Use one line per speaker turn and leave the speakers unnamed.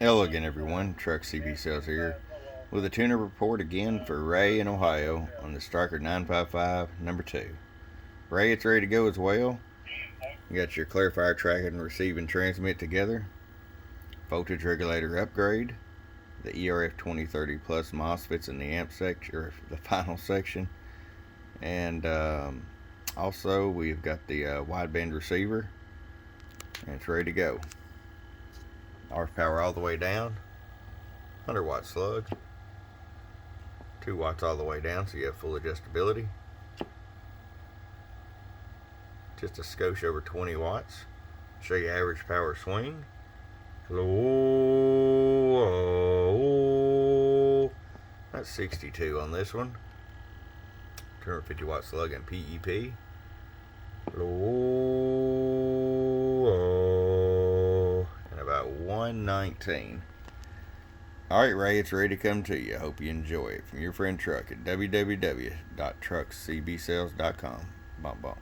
Hello again, everyone. Truck CB Sales here with a tuner report again for Ray in Ohio on the Stryker 955 number 2. Ray, it's ready to go as well. You got your clarifier tracking and receiving transmit together, voltage regulator upgrade, the ERF2030 plus MOSFETs in the amp section, or the final section, and also we've got the wideband receiver, and it's ready to go. RF power all the way down, 100 watt slug, 2 watts all the way down, so you have full adjustability. Just a skosh over 20 watts. Show you average power swing. Low. That's 62 on this one. 250 watt slug and PEP. Low. And about 119. Alright, Ray, it's ready to come to you. I hope you enjoy it. From your friend Truck at www.truckcbsales.com. Bump bump.